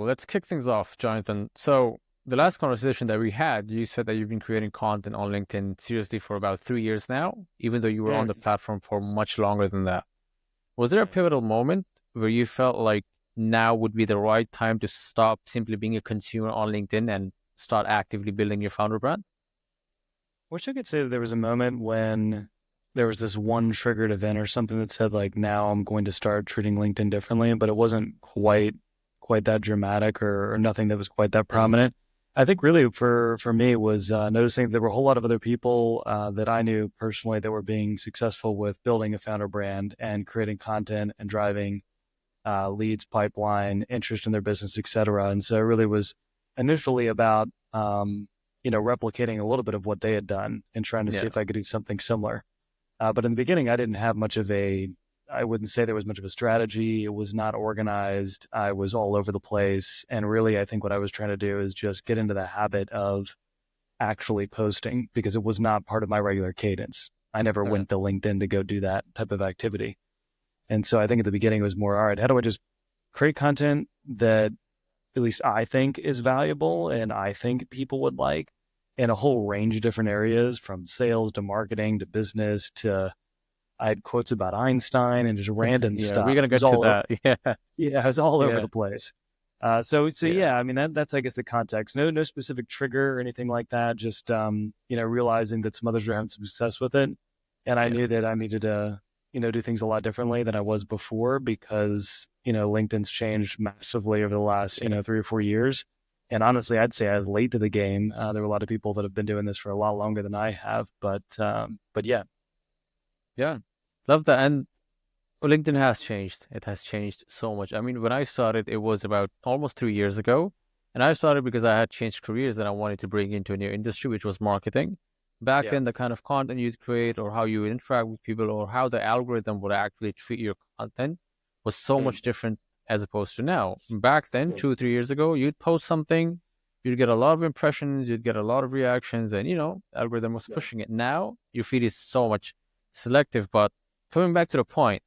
Well, let's kick things off, Jonathan. So, the last conversation that we had, you said that you've been creating content on LinkedIn seriously for about 3 years now, even though you were on the Mm, platform for much longer than that. Was there a mm. pivotal moment where you felt like now would be the right time to stop simply being a consumer on LinkedIn and start actively building your founder brand? Wish I could say that there was a moment when there was this one triggered event or something that said like now I'm going to start treating LinkedIn differently, but it wasn't quite that dramatic or nothing that was quite that Mm, prominent. I think really for me was noticing there were a whole lot of other people that I knew personally that were being successful with building a founder brand and creating content and driving leads, pipeline, interest in their business, et cetera. And so it really was initially about, replicating a little bit of what they had done and trying to see yeah, if I could do something similar. But in the beginning, I didn't have much of I wouldn't say there was much of a strategy. It was not organized. I was all over the place. And really, I think what I was trying to do is just get into the habit of actually posting because it was not part of my regular cadence. I never uh, went to LinkedIn to go do that type of activity. And so I think at the beginning it was more, all right, how do I just create content that at least I think is valuable and I think people would like in a whole range of different areas from sales to marketing to business to I had quotes about Einstein and just random yeah, we're stuff. gonna It was get to all, that. Yeah, yeah, it was all over yeah, the place. So yeah, yeah, I mean, that's, I guess the context, no specific trigger or anything like that. Just, realizing that some others were having some success with it. And I yeah, knew that I needed to, do things a lot differently than I was before because, LinkedIn's changed massively over the last, yeah, 3 or 4 years. And honestly, I'd say I was late to the game. There were a lot of people that have been doing this for a lot longer than I have, but yeah. yeah. Love that. And well, LinkedIn has changed. It has changed so much. I mean, when I started, it was about almost 3 years ago. And I started because I had changed careers and I wanted to bring into a new industry, which was marketing. Back Yeah. then, the kind of content you'd create or how you would interact with people or how the algorithm would actually treat your content was so Mm, much different as opposed to now. Back then, mm, 2, 3 years ago, you'd post something, you'd get a lot of impressions, you'd get a lot of reactions, and algorithm was yeah. pushing it. Now, your feed is so much selective. But coming back to the point,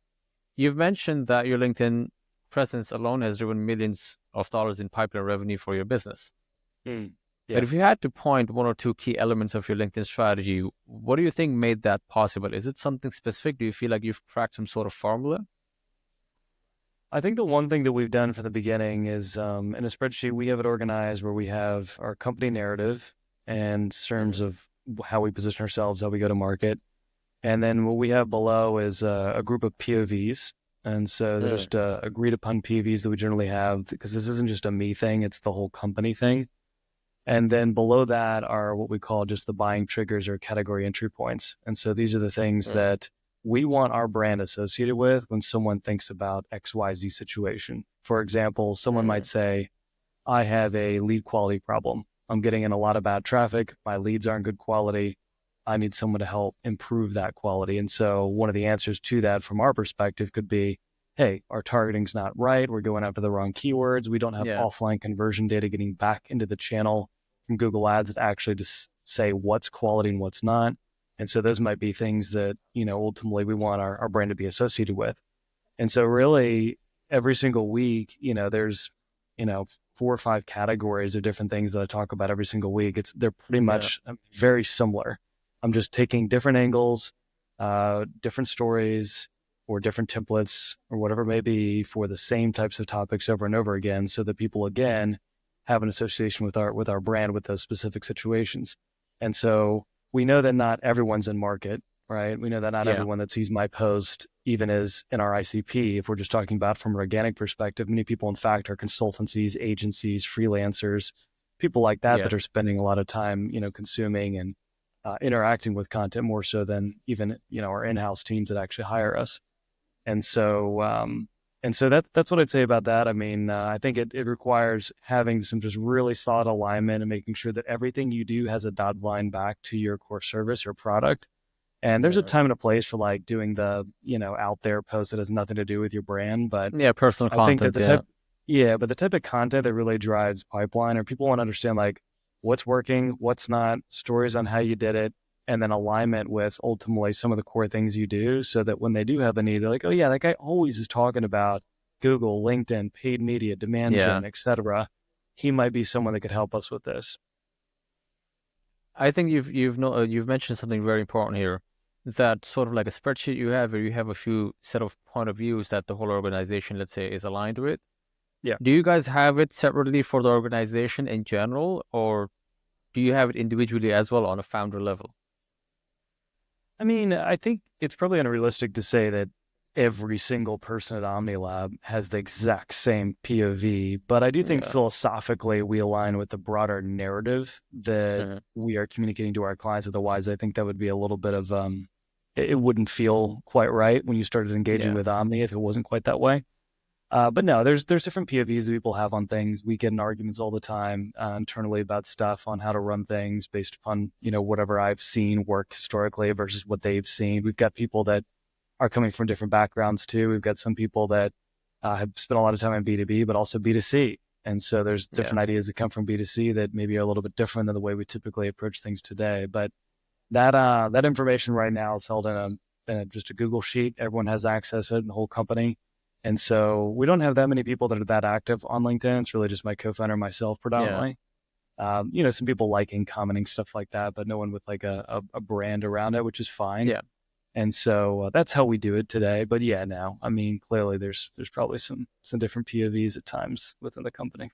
you've mentioned that your LinkedIn presence alone has driven millions of dollars in pipeline revenue for your business. Mm, But yeah. if you had to point one or two key elements of your LinkedIn strategy, what do you think made that possible? Is it something specific? Do you feel like you've cracked some sort of formula? I think the one thing that we've done from the beginning is in a spreadsheet, we have it organized where we have our company narrative and terms Mm, of how we position ourselves, how we go to market. And then what we have below is a group of POVs. And so they're mm, just agreed upon POVs that we generally have because this isn't just a me thing, it's the whole company thing. And then below that are what we call just the buying triggers or category entry points. And so these are the things mm, that we want our brand associated with when someone thinks about XYZ situation. For example, someone might mm, say, I have a lead quality problem. I'm getting in a lot of bad traffic. My leads aren't good quality. I need someone to help improve that quality. And so one of the answers to that from our perspective could be, hey, our targeting's not right. We're going after the wrong keywords. We don't have yeah, offline conversion data getting back into the channel from Google Ads to actually just say what's quality and what's not. And so those might be things that, ultimately we want our brand to be associated with. And so really every single week, there's, you know, 4 or 5 categories of different things that I talk about every single week. They're pretty yeah, much very similar. I'm just taking different angles, different stories or different templates or whatever it may be for the same types of topics over and over again so that people again have an association with our brand with those specific situations. And so we know that not everyone's in market, right? We know that not yeah, everyone that sees my post even is in our ICP. If we're just talking about from an organic perspective, many people, in fact, are consultancies, agencies, freelancers, people like that yeah, that are spending a lot of time, consuming and interacting with content more so than even, our in-house teams that actually hire us. And so, that's what I'd say about that. I mean, I think it requires having some just really solid alignment and making sure that everything you do has a dotted line back to your core service or product. And there's a mm. time and a place for like doing the, out there post that has nothing to do with your brand. But Yeah, personal I think that content. Yeah, the type of content that really drives pipeline or people want to understand like what's working, what's not, stories on how you did it, and then alignment with ultimately some of the core things you do so that when they do have a need, they're like, oh yeah, that guy always is talking about Google, LinkedIn, paid media, demand Yeah. gen, etc., he might be someone that could help us with this. I think you've mentioned something very important here. That sort of like a spreadsheet you have, where you have a few set of point of views that the whole organization, let's say, is aligned with. Yeah. Do you guys have it separately for the organization in general, or do you have it individually as well on a founder level? I mean, I think it's probably unrealistic to say that every single person at OmniLab has the exact same POV, but I do think Yeah. philosophically we align with the broader narrative that Mhm. we are communicating to our clients. Otherwise, I think that would be a little bit of it wouldn't feel quite right when you started engaging Yeah. with Omni if it wasn't quite that way. But no, there's different POVs that people have on things. We get in arguments all the time internally about stuff on how to run things based upon whatever I've seen work historically versus what they've seen. We've got people that are coming from different backgrounds too. We've got some people that have spent a lot of time in B2B, but also B2C. And so there's Yeah. different ideas that come from B2C that maybe are a little bit different than the way we typically approach things today. But that information right now is held in just a Google sheet. Everyone has access to it in the whole company. And so we don't have that many people that are that active on LinkedIn. It's really just my co-founder, myself Yeah. predominantly. Some people liking, commenting, stuff like that, but no one with like a brand around it, which is fine. Yeah. And so that's how we do it today. But yeah, now, I mean, clearly there's probably some different POVs at times within the company.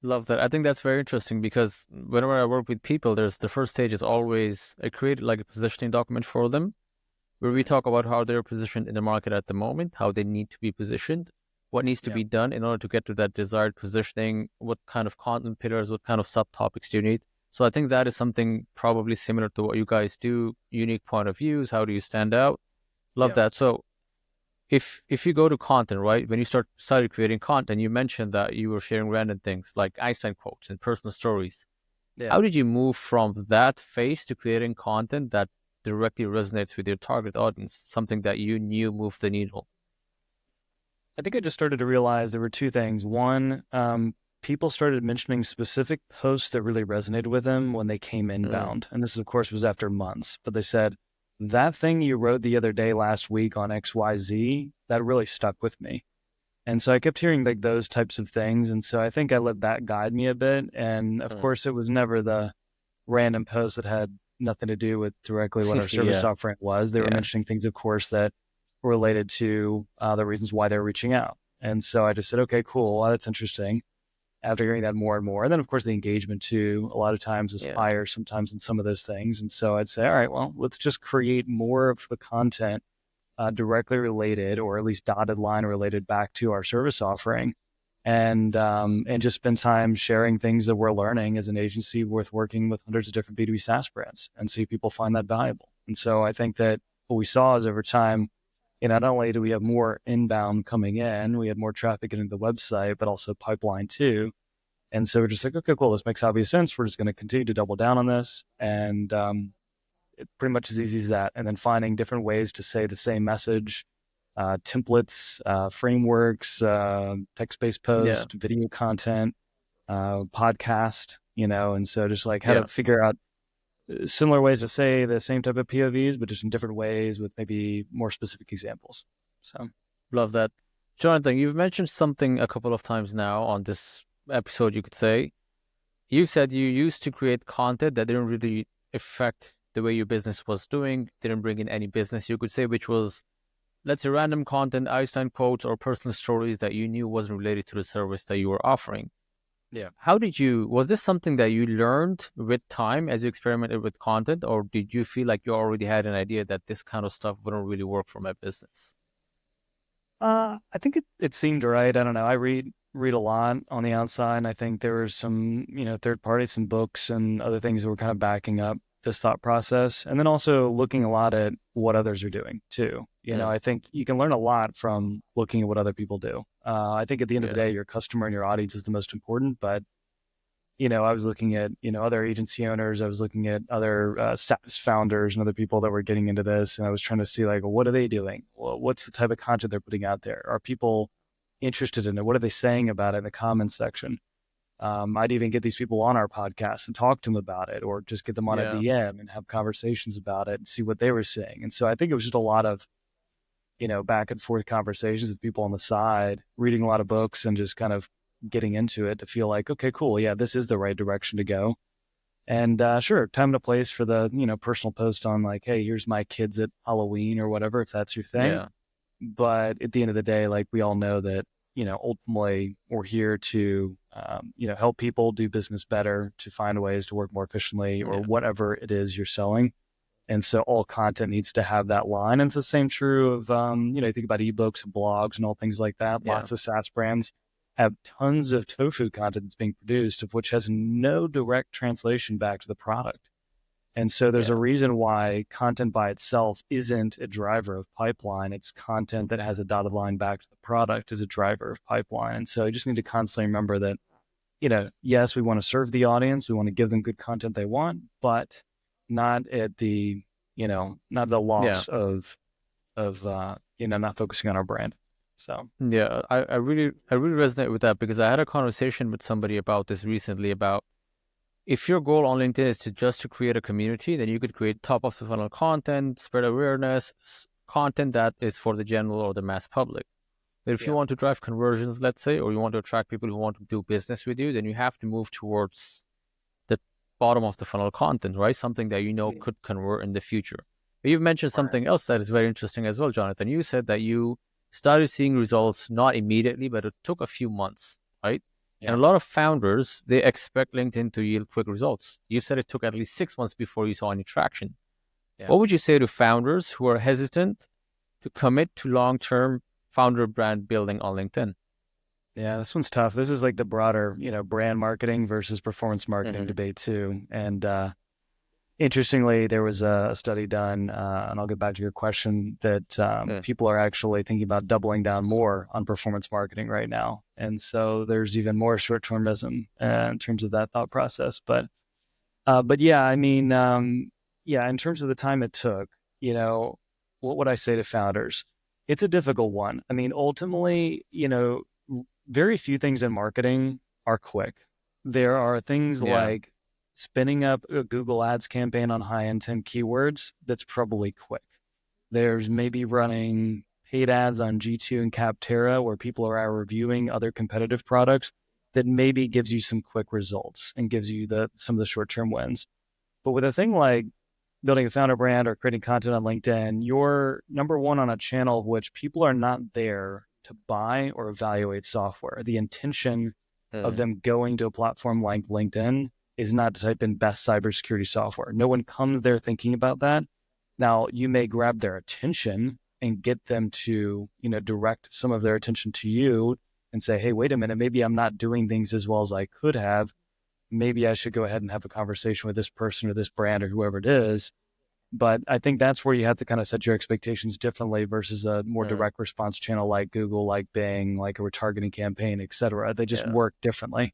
Love that. I think that's very interesting because whenever I work with people, there's the first stage is always I create like a positioning document for them where we talk about how they're positioned in the market at the moment, how they need to be positioned, what needs to Yeah. be done in order to get to that desired positioning, what kind of content pillars, what kind of subtopics do you need. So I think that is something probably similar to what you guys do, unique point of views, how do you stand out? Love Yeah. that. So if you go to content, right, when you started creating content, you mentioned that you were sharing random things like Einstein quotes and personal stories. Yeah. How did you move from that phase to creating content that directly resonates with your target audience, something that you knew moved the needle? I think I just started to realize there were two things. One, people started mentioning specific posts that really resonated with them when they came Mm, inbound. And this, of course, was after months. But they said, that thing you wrote the other day last week on XYZ, that really stuck with me. And so I kept hearing like those types of things. And so I think I let that guide me a bit. And of mm. course, it was never the random post that had nothing to do with directly what our service Yeah, offering was. They were yeah, mentioning things, of course, that were related to the reasons why they're reaching out. And so I just said, okay, cool. Well, that's interesting. After hearing that more and more, and then of course the engagement too, a lot of times was yeah, higher sometimes in some of those things. And so I'd say, all right, well, let's just create more of the content directly related, or at least dotted line related back to our service offering, and just spend time sharing things that we're learning as an agency worth working with hundreds of different B2B SaaS brands and see if people find that valuable. And so I think that what we saw is over time, not only do we have more inbound coming in, we had more traffic into the website, but also pipeline too. And so we're just like, okay, cool, this makes obvious sense. We're just going to continue to double down on this. And it's pretty much as easy as that. And then finding different ways to say the same message, templates, frameworks, text-based yeah, post, video content, podcast, and so just like how yeah. to figure out similar ways to say the same type of POVs, but just in different ways with maybe more specific examples. So Love that. Jonathan, you've mentioned something a couple of times now on this episode, you could say. You said you used to create content that didn't really affect the way your business was doing, didn't bring in any business, you could say, which was, let's say, random content, Einstein quotes, or personal stories that you knew wasn't related to the service that you were offering. yeah. Was this something that you learned with time as you experimented with content, or did you feel like you already had an idea that this kind of stuff wouldn't really work for my business? I think it seemed right. I don't know. I read a lot on the outside, and I think there were some, third parties, some books and other things that were kind of backing up this thought process. And then also looking a lot at what others are doing too. Mm, I think you can learn a lot from looking at what other people do. I think at the end of the yeah, day, your customer and your audience is the most important, but I was looking at, other agency owners. I was looking at other SaaS founders and other people that were getting into this. And I was trying to see like, well, what are they doing? Well, what's the type of content they're putting out there? Are people interested in it? What are they saying about it in the comments section? I'd even get these people on our podcast and talk to them about it, or just get them on a yeah, DM and have conversations about it and see what they were saying. And so I think it was just a lot of back and forth conversations with people on the side, reading a lot of books and just kind of getting into it to feel like, okay, cool. Yeah, this is the right direction to go. And sure, time and a place for the, personal post on like, hey, here's my kids at Halloween or whatever, if that's your thing. Yeah. But at the end of the day, like we all know that, ultimately we're here to, help people do business better, to find ways to work more efficiently or Yeah. whatever it is you're selling. And so all content needs to have that line. And it's the same true of, you think about ebooks and blogs and all things like that. Yeah. Lots of SaaS brands have tons of tofu content that's being produced, of which has no direct translation back to the product. And so there's a Yeah. reason why content by itself isn't a driver of pipeline. It's content that has a dotted line back to the product as a driver of pipeline. And so you just need to constantly remember that, yes, we want to serve the audience. We want to give them good content they want, but not at the, not the Yeah. loss of, not focusing on our brand. So, Yeah. I really resonate with that because I had a conversation with somebody about this recently about if your goal on LinkedIn is to create a community, then you could create top of the funnel content, spread awareness, content that is for the general or the mass public. But if you yeah, want to drive conversions, let's say, or you want to attract people who want to do business with you, then you have to move towards the bottom of the funnel content, right? Something that you know yeah, could convert in the future. But you've mentioned right. something else that is very interesting as well, Jonathan. You said that you started seeing results not immediately, but it took a few months, right? And Yeah, a lot of founders, they expect LinkedIn to yield quick results. You said it took at least 6 months before you saw any traction. yeah. What would you say to founders who are hesitant to commit to long-term founder brand building on LinkedIn? Yeah, this one's tough. This is like the broader, brand marketing versus performance marketing Mm-hmm. debate too. And interestingly, there was a study done, and I'll get back to your question, that Yeah. people are actually thinking about doubling down more on performance marketing right now. And so there's even more short-termism in terms of that thought process. But yeah, I mean, yeah, in terms of the time it took, what would I say to founders? It's a difficult one. I mean, ultimately, very few things in marketing are quick. There are things Yeah. like spinning up a Google Ads campaign on high intent keywords that's probably quick. There's maybe running paid ads on G2 and Capterra where people are reviewing other competitive products that maybe gives you some quick results and gives you some of the short-term wins. But with a thing like building a founder brand or creating content on LinkedIn, you're number one on a channel of which people are not there to buy or evaluate software. The intention of Mm. them going to a platform like LinkedIn is not to type in best cybersecurity software. No one comes there thinking about that. Now, you may grab their attention and get them to, direct some of their attention to you and say, hey, wait a minute, maybe I'm not doing things as well as I could have. Maybe I should go ahead and have a conversation with this person or this brand or whoever it is. But I think that's where you have to kind of set your expectations differently versus a more Mm. direct response channel like Google, like Bing, like a retargeting campaign, et cetera. They just Yeah. work differently.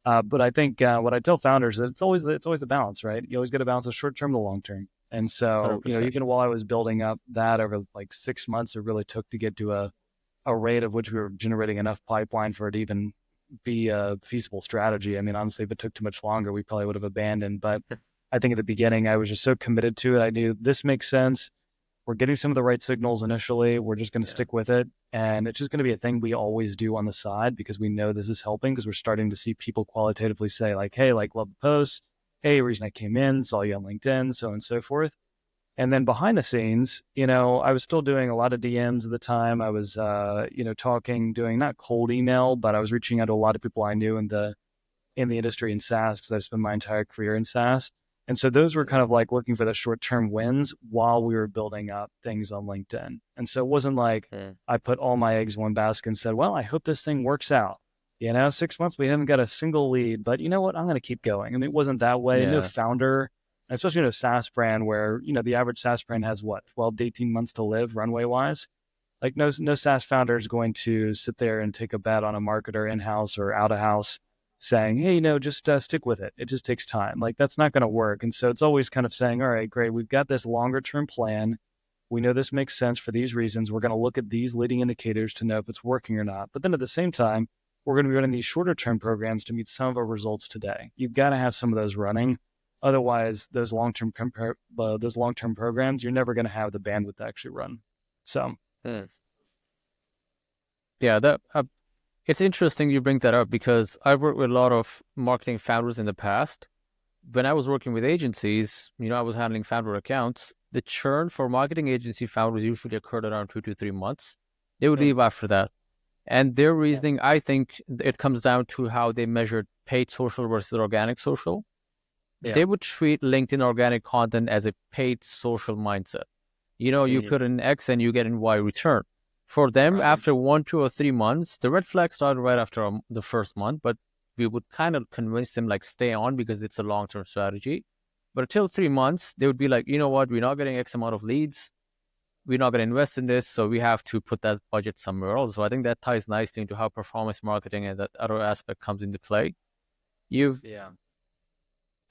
But I think what I tell founders that it's always a balance, right? You always got to balance the short term, the long term. And so, 100%. even while I was building up that over like 6 months, it really took to get to a rate of which we were generating enough pipeline for it to even be a feasible strategy. I mean, honestly, if it took too much longer, we probably would have abandoned. But I think at the beginning, I was just so committed to it. I knew this makes sense. We're getting some of the right signals initially. We're just going to Yeah. stick with it. And it's just going to be a thing we always do on the side because we know this is helping because we're starting to see people qualitatively say, like, hey, like, love the post. Hey, reason I came in, saw you on LinkedIn, so on and so forth. And then behind the scenes, I was still doing a lot of DMs at the time. I was, talking, doing not cold email, but I was reaching out to a lot of people I knew in the industry in SaaS because I've spent my entire career in SaaS. And so those were Mm. kind of like looking for the short-term wins while we were building up things on LinkedIn. And so it wasn't like Mm. I put all my eggs in one basket and said, well, I hope this thing works out. 6 months, we haven't got a single lead, but you know what? I'm going to keep going. I mean, it wasn't that way. No Yeah. founder, especially in a SaaS brand where, the average SaaS brand has what, 12 to 18 months to live runway wise. Like no SaaS founder is going to sit there and take a bet on a marketer in-house or out of house saying, hey, just stick with it. It just takes time. Like that's not going to work. And so it's always kind of saying, all right, great. We've got this longer term plan. We know this makes sense for these reasons. We're going to look at these leading indicators to know if it's working or not. But then at the same time, we're going to be running these shorter term programs to meet some of our results today. You've got to have some of those running. Otherwise, those long term programs, you're never going to have the bandwidth to actually run. So Mm. Yeah, that it's interesting you bring that up because I've worked with a lot of marketing founders in the past. When I was working with agencies, I was handling founder accounts. The churn for marketing agency founders usually occurred around 2 to 3 months. They would Mm. leave after that. And their Yeah. reasoning, I think it comes down to how they measured paid social versus organic social. Yeah. They would treat LinkedIn organic content as a paid social mindset. You Mhm. put in X and you get in Y return. For them, Right. after 1, 2, or 3 months, the red flag started right after the first month, but we would kind of convince them like stay on because it's a long-term strategy. But until 3 months, they would be like, you know what, we're not getting X amount of leads. We're not going to invest in this, so we have to put that budget somewhere else. So I think that ties nicely into how performance marketing and that other aspect comes into play. You've Yeah.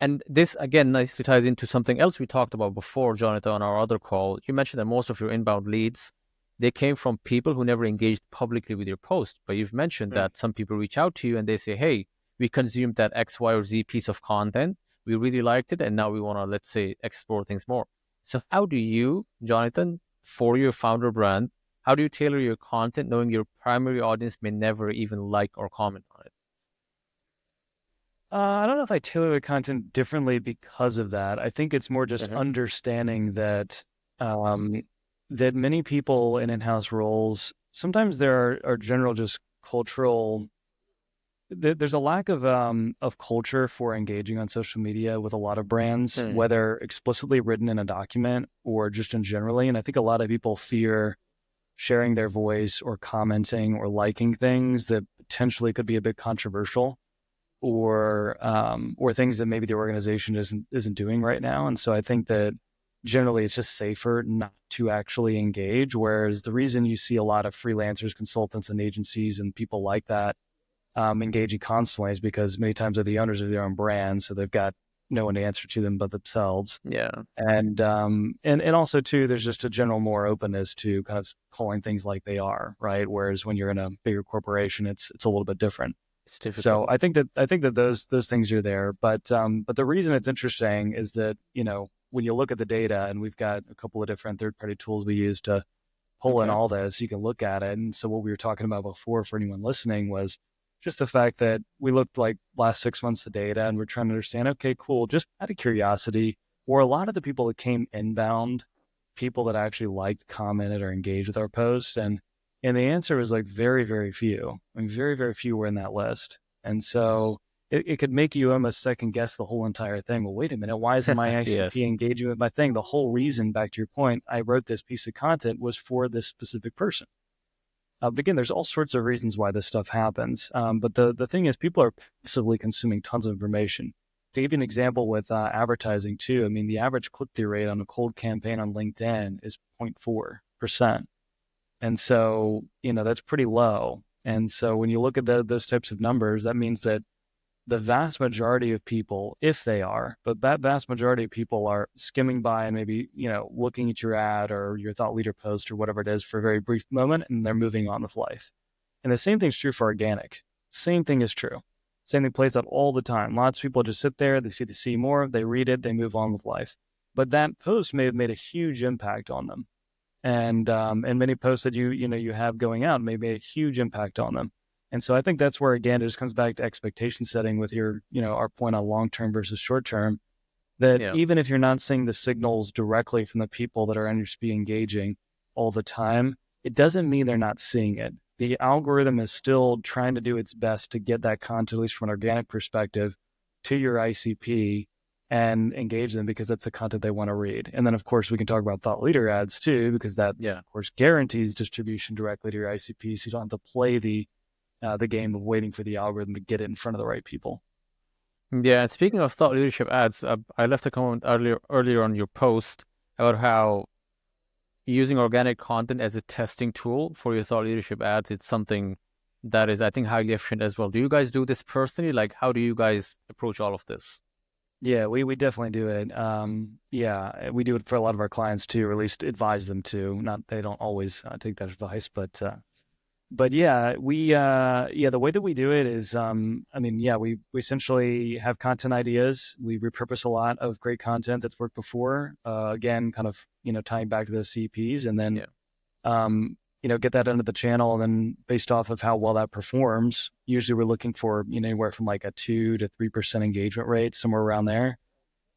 And this again nicely ties into something else we talked about before, Jonathan, on our other call. You mentioned that most of your inbound leads they came from people who never engaged publicly with your post. But you've mentioned Mm. that some people reach out to you and they say, "Hey, we consumed that X, Y, or Z piece of content. We really liked it, and now we want to, let's say, explore things more." So, how do you, Jonathan, for your founder brand, how do you tailor your content, knowing your primary audience may never even like or comment on it? I don't know if I tailor the content differently because of that. I think it's more just Hmm. understanding that um, that many people in in-house roles sometimes there are general just cultural. There's a lack of culture for engaging on social media with a lot of brands, Hmm. whether explicitly written in a document or just in generally. And I think a lot of people fear sharing their voice or commenting or liking things that potentially could be a bit controversial or things that maybe the organization isn't doing right now. And so I think that generally it's just safer not to actually engage. Whereas the reason you see a lot of freelancers, consultants, and agencies and people like that engaging constantly is because many times they're the owners of their own brand, so they've got no one to answer to them but themselves. Yeah. And also too, there's just a general more openness to kind of calling things like they are, right? Whereas when you're in a bigger corporation, it's a little bit different. It's So difficult. I think that those things are there, but the reason it's interesting is that when you look at the data, and we've got a couple of different third party tools we use to pull in Okay. all this, you can look at it. And so what we were talking about before for anyone listening was just the fact that we looked like last 6 months of data, and we're trying to understand, okay, cool, just out of curiosity, or a lot of the people that came inbound, people that actually liked, commented, or engaged with our posts, and the answer was like very, very few. I mean, very, very few were in that list. And so it could make you almost second guess the whole entire thing. Well, wait a minute, why isn't my ICP Yes. engaging with my thing? The whole reason, back to your point, I wrote this piece of content was for this specific person. But again, there's all sorts of reasons why this stuff happens. But the thing is, people are passively consuming tons of information. To give you an example with advertising too, I mean, the average click-through rate on a cold campaign on LinkedIn is 0.4%. And so, that's pretty low. And so when you look at those types of numbers, that means that the vast majority of people, if they are, but that vast majority of people are skimming by and maybe, looking at your ad or your thought leader post or whatever it is for a very brief moment, and they're moving on with life. And the same thing's true for organic. Same thing is true. Same thing plays out all the time. Lots of people just sit there, they see more, they read it, they move on with life. But that post may have made a huge impact on them. And many posts that you have going out may make a huge impact on them. And so I think that's where, again, it just comes back to expectation setting with our point on long term versus short term, that Yeah. even if you're not seeing the signals directly from the people that are NHP engaging all the time, it doesn't mean they're not seeing it. The algorithm is still trying to do its best to get that content, at least from an organic perspective, to your ICP and engage them because that's the content they want to read. And then, of course, we can talk about thought leader ads too, because that, Yeah. of course, guarantees distribution directly to your ICP. So you don't have to play the game of waiting for the algorithm to get it in front of the right people. Yeah, and speaking of thought leadership ads, I left a comment earlier on your post about how using organic content as a testing tool for your thought leadership ads, it's something that is, I think, highly efficient as well. Do you guys do this personally? Like, how do you guys approach all of this? Yeah, we definitely do it. Yeah, we do it for a lot of our clients too, or at least advise them to. Not they don't always take that advice, but yeah, yeah, the way that we do it is, I mean, yeah, we essentially have content ideas. We repurpose a lot of great content that's worked before. Again, kind of tying back to those CPs, and then Yeah. get that into the channel. And then based off of how well that performs, usually we're looking for, anywhere from like a 2 to 3% engagement rate, somewhere around there.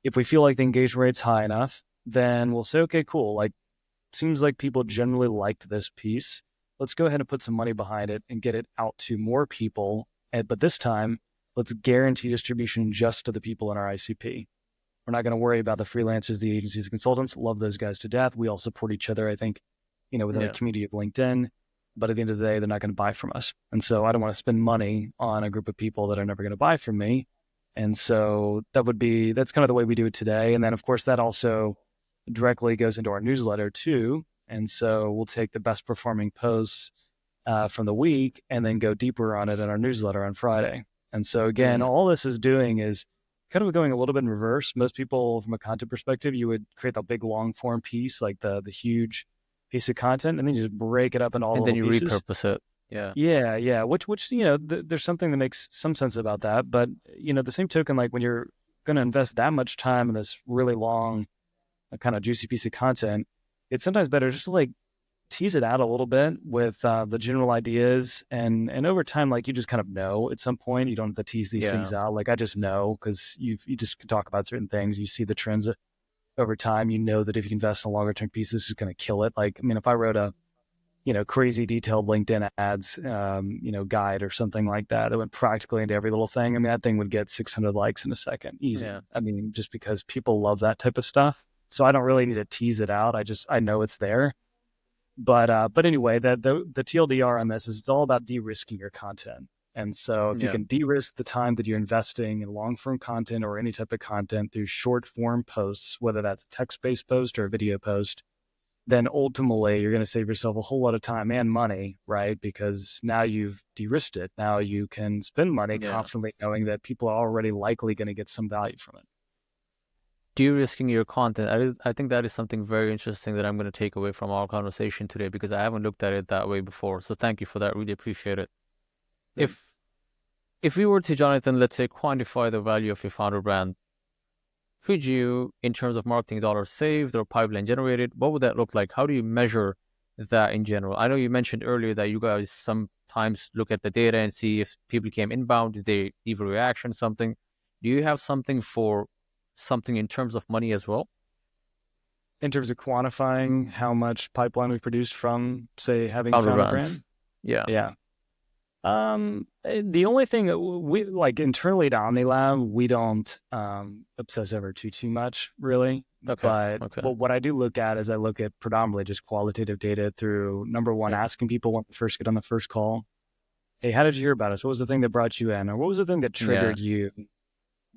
If we feel like the engagement rate's high enough, then we'll say, okay, cool. Like, seems like people generally liked this piece. Let's go ahead and put some money behind it and get it out to more people. But this time, let's guarantee distribution just to the people in our ICP. We're not going to worry about the freelancers, the agencies, the consultants. Love those guys to death. We all support each other, I think, within the Yeah. community of LinkedIn. But at the end of the day, they're not going to buy from us. And so I don't want to spend money on a group of people that are never going to buy from me. And so that's kind of the way we do it today. And then, of course, that also directly goes into our newsletter too. And so we'll take the best performing posts from the week and then go deeper on it in our newsletter on Friday. And so again, Mm. all this is doing is kind of going a little bit in reverse. Most people, from a content perspective, you would create that big long form piece, like the huge piece of content, and then you just break it up into all And then little you pieces. repurpose it. Yeah. Yeah. Which there's something that makes some sense about that. But the same token, like when you're going to invest that much time in this really long, kind of juicy piece of content, it's sometimes better just to like tease it out a little bit with the general ideas, and over time, like you just kind of know at some point. You don't have to tease these Yeah. things out. Like I just know, because you just can talk about certain things. You see the trends over time. You know that if you invest in a longer term piece, this is going to kill it. Like, I mean, if I wrote a crazy detailed LinkedIn ads guide or something like that went practically into every little thing, I mean, that thing would get 600 likes in a second, easy. Yeah. I mean, just because people love that type of stuff. So I don't really need to tease it out. I know it's there. But anyway, the TLDR on this is it's all about de-risking your content. And so if you Yeah. can de-risk the time that you're investing in long-form content or any type of content through short-form posts, whether that's a text-based post or a video post, then ultimately you're going to save yourself a whole lot of time and money, right? Because now you've de-risked it. Now you can spend money Yeah. confidently knowing that people are already likely going to get some value from it. De-risking your content. I think that is something very interesting that I'm going to take away from our conversation today because I haven't looked at it that way before. So thank you for that. Really appreciate it. Good. If we were to, Jonathan, let's say quantify the value of your founder brand, could you, in terms of marketing dollars saved or pipeline generated, what would that look like? How do you measure that in general? I know you mentioned earlier that you guys sometimes look at the data and see if people came inbound, did they leave a reaction, something. Do you have something for something in terms of money as well? In terms of quantifying how much pipeline we produced from, say, having Founder found a brand. brands. Yeah. Yeah. The only thing that we like internally at OmniLab, we don't obsess over too much really. Okay. But Okay. what I do look at is I look at predominantly just qualitative data through number one, Yeah. asking people when they first get on the first call, hey, how did you hear about us? What was the thing that brought you in? Or what was the thing that Yeah. triggered you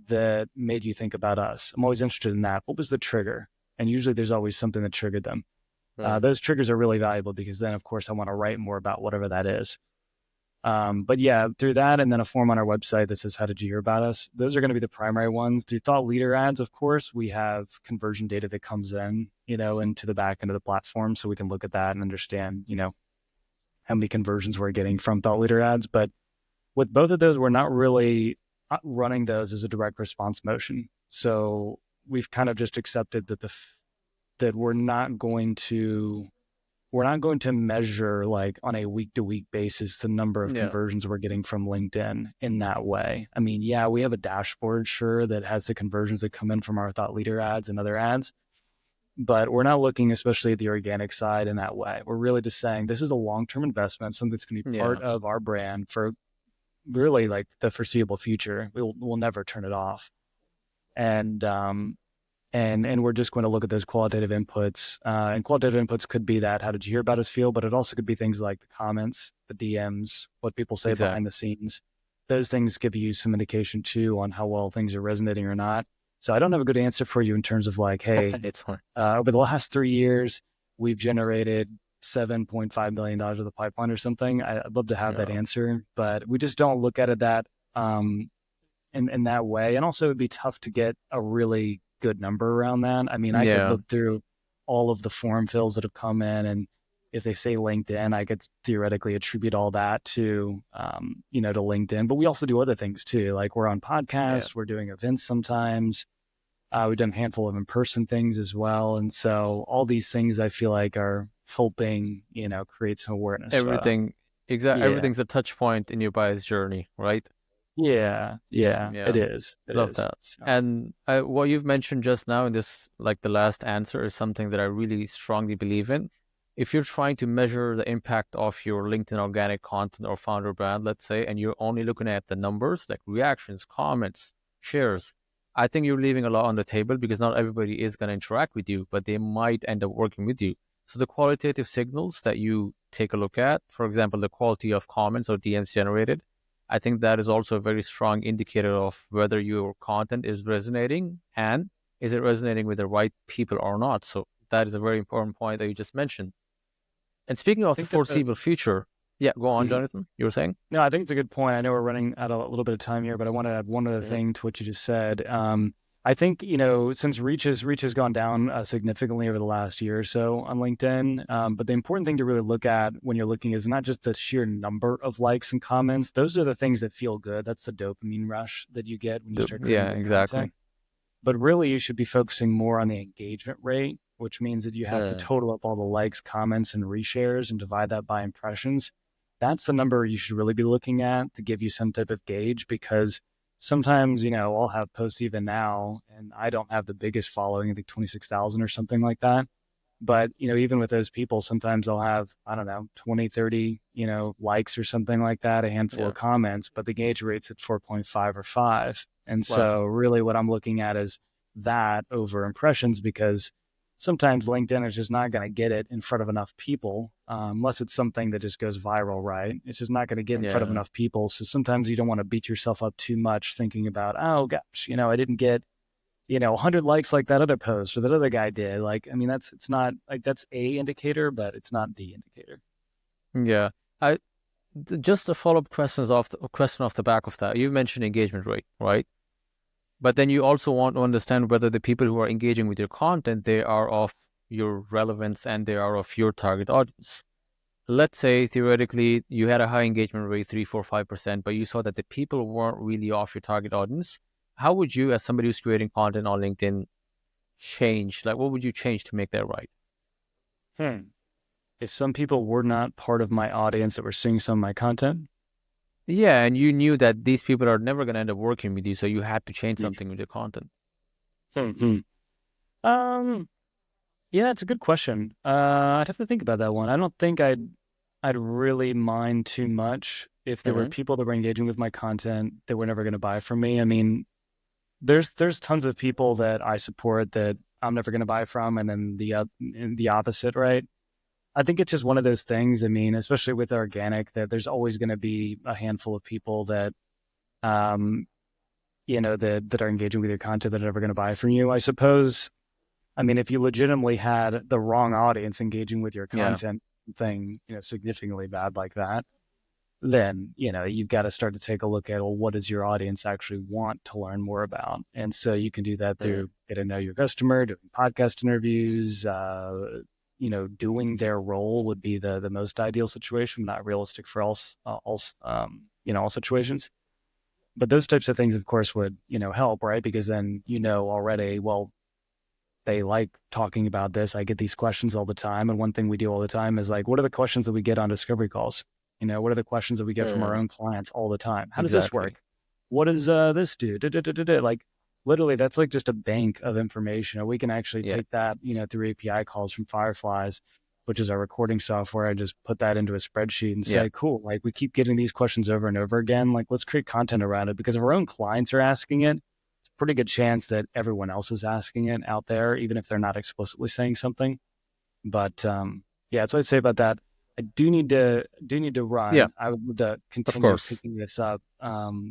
that made you think about us? I'm always interested in that. What was the trigger? And usually there's always something that triggered them. Right. Those triggers are really valuable because then, of course, I want to write more about whatever that is. But yeah, through that, and then a form on our website that says, how did you hear about us? Those are going to be the primary ones. Through thought leader ads, of course, we have conversion data that comes in, into the back end of the platform. So we can look at that and understand, how many conversions we're getting from thought leader ads. But with both of those, we're not really running those as a direct response motion. So we've kind of just accepted that we're not going to measure like on a week to week basis the number of Yeah. conversions we're getting from LinkedIn in that way. I mean, yeah, we have a dashboard, sure, that has the conversions that come in from our thought leader ads and other ads, but we're not looking especially at the organic side in that way. We're really just saying this is a long-term investment, something that's going to be Yeah. part of our brand for really like the foreseeable future. We'll never turn it off. And and we're just going to look at those qualitative inputs. And qualitative inputs could be that, how did you hear about us feel? But it also could be things like the comments, the DMs, what people say behind Exactly. the scenes. Those things give you some indication too on how well things are resonating or not. So I don't have a good answer for you in terms of like, hey, It's fine. over the last 3 years, we've generated $7.5 million of the pipeline or something. I'd love to have that No. answer, but we just don't look at it that in that way. And also it'd be tough to get a really good number around that. I mean, I could Yeah. look through all of the form fills that have come in, and if they say LinkedIn, I could theoretically attribute all that to LinkedIn. But we also do other things too. Like we're on Yeah. podcasts, we're doing events sometimes. We've done a handful of in-person things as well. And so all these things I feel like are helping, create some awareness. Everything, Yeah, everything's a touch point in your buyer's journey, right? yeah, it Yeah, is. It love is. that. So, And what you've mentioned just now in this, like the last answer, is something that I really strongly believe in. If you're trying to measure the impact of your LinkedIn organic content or founder brand, let's say, and you're only looking at the numbers like reactions, comments, shares, I think you're leaving a lot on the table because not everybody is going to interact with you, but they might end up working with you. So the qualitative signals that you take a look at, for example, the quality of comments or DMs generated, I think that is also a very strong indicator of whether your content is resonating and is it resonating with the right people or not. So that is a very important point that you just mentioned. And speaking I of the think that foreseeable future, yeah, go on, Mhm. Jonathan. You were saying? No, I think it's a good point. I know we're running out a little bit of time here, but I want to add one other Mhm. thing to what you just said. I think, since reach has gone down significantly over the last year or so on LinkedIn. But the important thing to really look at when you're looking is not just the sheer number of likes and comments. Those are the things that feel good. That's the dopamine rush that you get when you start creating Yeah, good exactly. content. But really, you should be focusing more on the engagement rate, which means that you have to Mm, total up all the likes, comments, and reshares and divide that by impressions. That's the number you should really be looking at to give you some type of gauge, because sometimes, I'll have posts even now and I don't have the biggest following, I think 26,000 or something like that. But, even with those people, sometimes I'll have, I don't know, 20, 30, likes or something like that, a handful yeah. of comments, but the gauge rate's at 4.5 or 5. And Wow. so really what I'm looking at is that over impressions, because sometimes LinkedIn is just not going to get it in front of enough people, unless it's something that just goes viral, right? It's just not going to get in front of Yeah. enough people. So sometimes you don't want to beat yourself up too much thinking about, oh gosh, I didn't get 100 likes like that other post or that other guy did. Like, I mean, it's not like that's a indicator, but it's not the indicator. Yeah. I just a follow-up question off the back of that. You've mentioned engagement rate, right? But then you also want to understand whether the people who are engaging with your content, they are of your relevance and they are of your target audience. Let's say theoretically you had a high engagement rate, 3, 4, 5%, but you saw that the people weren't really off your target audience. How would you, as somebody who's creating content on LinkedIn, change? Like, what would you change to make that right? Hmm. If some people were not part of my audience that were seeing some of my content, Yeah, and you knew that these people are never going to end up working with you, so you had to change something with your content. hmm. um, yeah, it's a good question. I'd have to think about that one. I don't think I'd really mind too much if there were Hmm. people that were engaging with my content that were never going to buy from me. I mean, there's tons of people that I support that I'm never going to buy from, and then the opposite, right? I think it's just one of those things. I mean, especially with organic, that there's always going to be a handful of people that, um, that are engaging with your content that are never going to buy from you. I suppose. I mean, if you legitimately had the wrong audience engaging with your Yeah. content thing, significantly bad like that, then, you've got to start to take a look at, well, what does your audience actually want to learn more about? And so you can do that Mm. through get to know your customer, doing podcast interviews, doing their role would be the most ideal situation, not realistic for all situations. But those types of things, of course, would, help, right? Because then, already, well, they like talking about this. I get these questions all the time. And one thing we do all the time is like, what are the questions that we get on discovery calls? What are the questions that we get from our Mm. own clients all the time? How does this Exactly. work? What does this do? Da, da, da, da, da. Like literally, that's like just a bank of information. Or we can actually Yeah. take that, through API calls from Fireflies, which is our recording software. I just put that into a spreadsheet and Yeah. say, cool, like we keep getting these questions over and over again. Like let's create content around it, because if our own clients are asking it, pretty good chance that everyone else is asking it out there, even if they're not explicitly saying something. But yeah, that's what I'd say about that. I do need to Yeah. run. I would love to Of continue course. picking this up.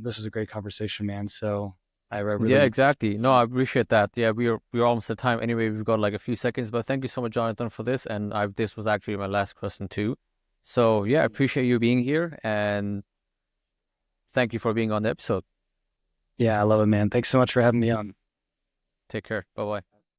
This was a great conversation, man. So I Yeah, really exactly. No, I appreciate that. Yeah, we're almost at time anyway. We've got like a few seconds, but thank you so much, Jonathan, for this. And I this was actually my last question too. So yeah, I appreciate you being here and thank you for being on the episode. yeah, I love it, man. Thanks so much for having me on. Take care. Bye bye.